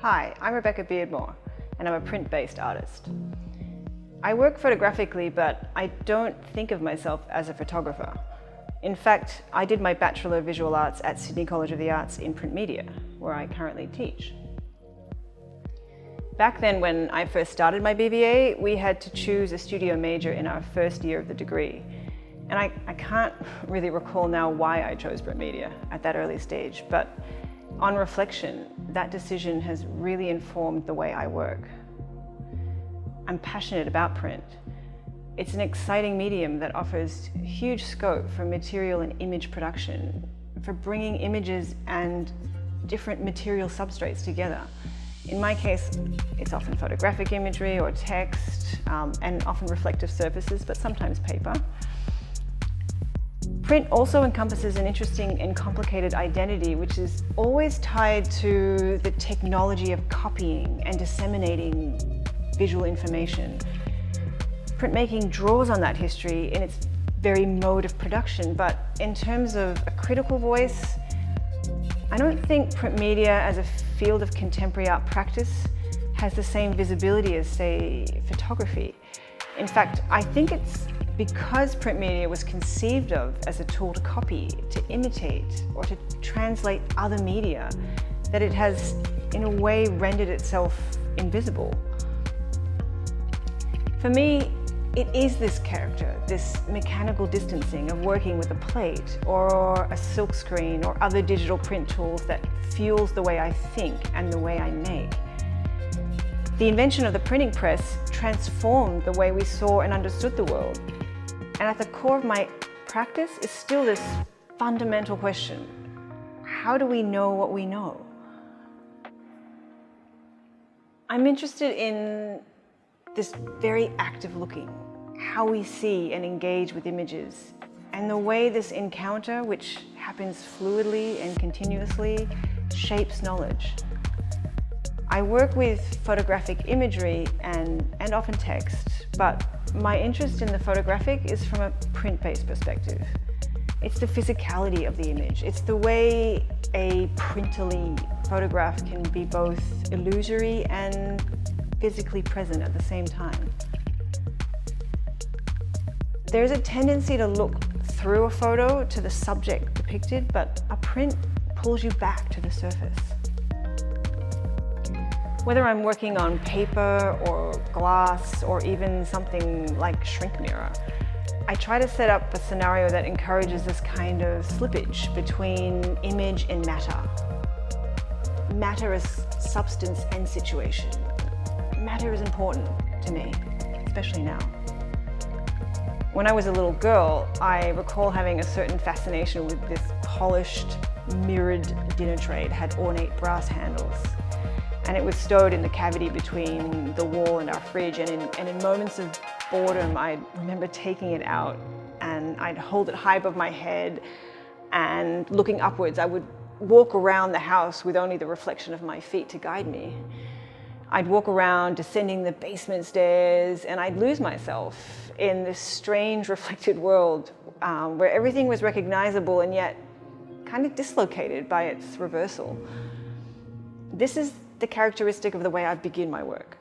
Hi, I'm Rebecca Beardmore, and I'm a print-based artist. I work photographically, but I don't think of myself as a photographer. In fact, I did my Bachelor of Visual Arts at Sydney College of the Arts in print media, where I currently teach. Back then, when I first started my BBA, we had to choose a studio major in our first year of the degree. And I can't really recall now why I chose print media at that early stage, but on reflection, that decision has really informed the way I work. I'm passionate about print. It's an exciting medium that offers huge scope for material and image production, for bringing images and different material substrates together. In my case, it's often photographic imagery or text, and often reflective surfaces, but sometimes paper. Print also encompasses an interesting and complicated identity, which is always tied to the technology of copying and disseminating visual information. Printmaking draws on that history in its very mode of production, but in terms of a critical voice, I don't think print media as a field of contemporary art practice has the same visibility as, say, photography. In fact, I think it's because print media was conceived of as a tool to copy, to imitate, or to translate other media, that it has, in a way, rendered itself invisible. For me, it is this character, this mechanical distancing of working with a plate or a silk screen or other digital print tools that fuels the way I think and the way I make. The invention of the printing press transformed the way we saw and understood the world. And at the core of my practice is still this fundamental question: how do we know what we know? I'm interested in this very active looking, how we see and engage with images, and the way this encounter, which happens fluidly and continuously, shapes knowledge. I work with photographic imagery and often text, but my interest in the photographic is from a print-based perspective. It's the physicality of the image. It's the way a printily photograph can be both illusory and physically present at the same time. There's a tendency to look through a photo to the subject depicted, but a print pulls you back to the surface. Whether I'm working on paper or glass or even something like shrink mirror, I try to set up a scenario that encourages this kind of slippage between image and matter. Matter as substance and situation. Matter is important to me, especially now. When I was a little girl, I recall having a certain fascination with this polished, mirrored dinner tray. It had ornate brass handles. And it was stowed in the cavity between the wall and our fridge. And in moments of boredom, I remember taking it out and I'd hold it high above my head and looking upwards. I would walk around the house with only the reflection of my feet to guide me. I'd walk around descending the basement stairs and I'd lose myself in this strange reflected world where everything was recognizable and yet kind of dislocated by its reversal. This is the characteristic of the way I begin my work.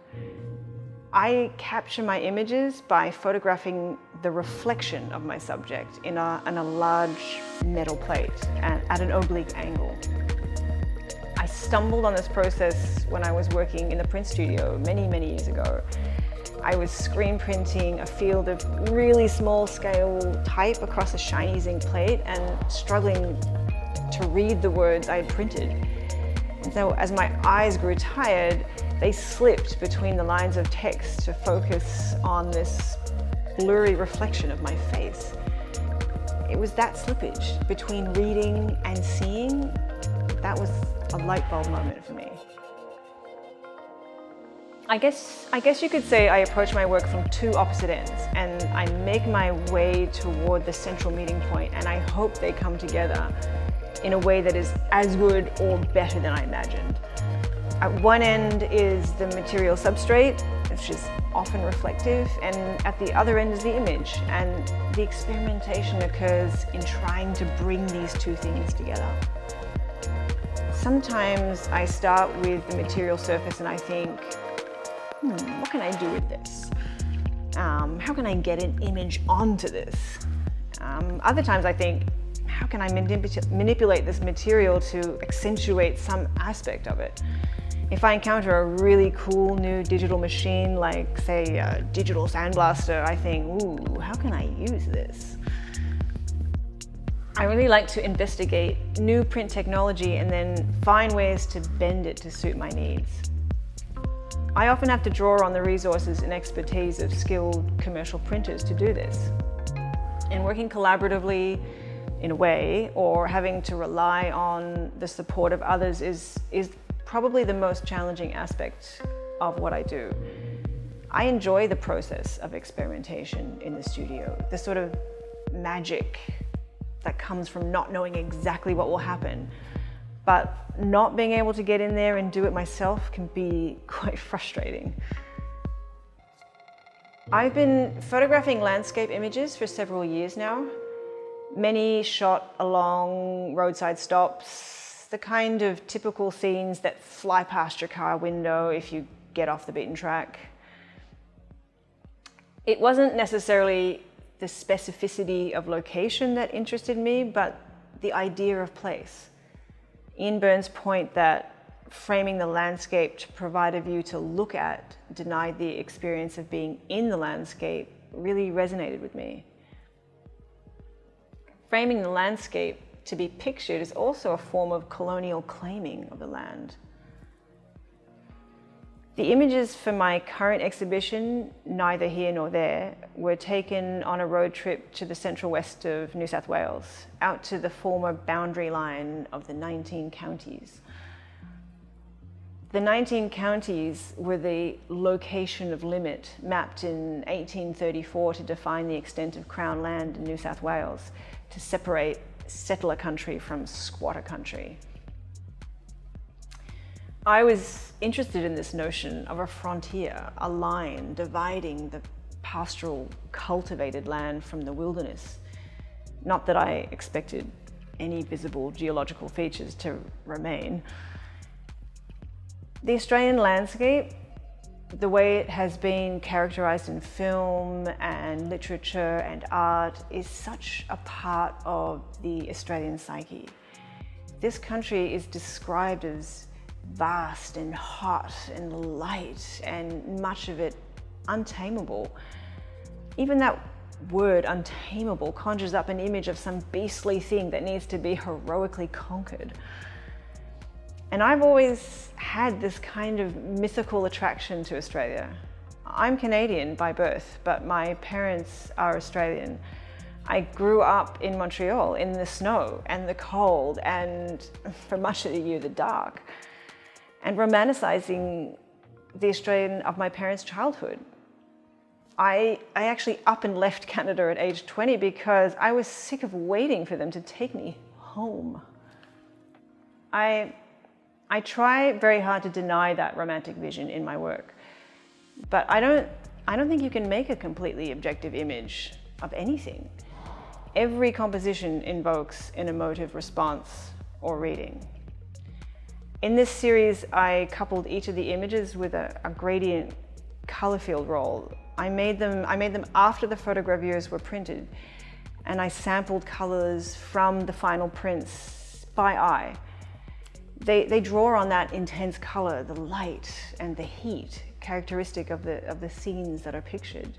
I capture my images by photographing the reflection of my subject in a large metal plate at an oblique angle. I stumbled on this process when I was working in the print studio many, many years ago. I was screen printing a field of really small scale type across a shiny zinc plate and struggling to read the words I had printed. And so as my eyes grew tired, they slipped between the lines of text to focus on this blurry reflection of my face. It was that slippage between reading and seeing that was a light bulb moment for me. I guess you could say I approach my work from two opposite ends, and I make my way toward the central meeting point, and I hope they come together in a way that is as good or better than I imagined. At one end is the material substrate, which is often reflective, and at the other end is the image, and the experimentation occurs in trying to bring these two things together. Sometimes I start with the material surface and I think, what can I do with this? How can I get an image onto this? Other times I think, how can I manipulate this material to accentuate some aspect of it? If I encounter a really cool new digital machine, like say a digital sandblaster, I think, ooh, how can I use this? I really like to investigate new print technology and then find ways to bend it to suit my needs. I often have to draw on the resources and expertise of skilled commercial printers to do this. And working collaboratively in a way, or having to rely on the support of others is probably the most challenging aspect of what I do. I enjoy the process of experimentation in the studio, the sort of magic that comes from not knowing exactly what will happen. But not being able to get in there and do it myself can be quite frustrating. I've been photographing landscape images for several years now. Many shot along roadside stops, the kind of typical scenes that fly past your car window if you get off the beaten track. It wasn't necessarily the specificity of location that interested me, but the idea of place. Ian Byrne's point that framing the landscape to provide a view to look at denied the experience of being in the landscape really resonated with me. Framing the landscape to be pictured is also a form of colonial claiming of the land. The images for my current exhibition, Neither Here Nor There, were taken on a road trip to the central west of New South Wales, out to the former boundary line of the 19 counties. The 19 counties were the location of limit mapped in 1834 to define the extent of Crown land in New South Wales, to separate settler country from squatter country. I was interested in this notion of a frontier, a line dividing the pastoral, cultivated land from the wilderness. Not that I expected any visible geological features to remain. The Australian landscape, the way it has been characterized in film and literature and art, is such a part of the Australian psyche. This country is described as vast and hot and light, and much of it untamable. Even that word, untamable, conjures up an image of some beastly thing that needs to be heroically conquered. And I've always had this kind of mythical attraction to Australia. I'm Canadian by birth, but my parents are Australian. I grew up in Montreal in the snow and the cold and, for much of the year, the dark, and romanticizing the Australian of my parents' childhood. I actually up and left Canada at age 20 because I was sick of waiting for them to take me home. I try very hard to deny that romantic vision in my work, but I don't think you can make a completely objective image of anything. Every composition invokes an emotive response or reading. In this series, I coupled each of the images with a gradient color field roll. I made them after the photogravures were printed, and I sampled colors from the final prints by eye. They draw on that intense color, the light and the heat, characteristic of the scenes that are pictured.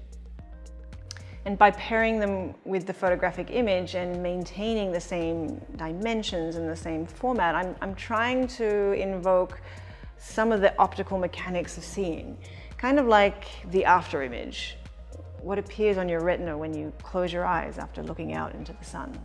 And by pairing them with the photographic image and maintaining the same dimensions and the same format, I'm trying to invoke some of the optical mechanics of seeing, kind of like the after image, what appears on your retina when you close your eyes after looking out into the sun.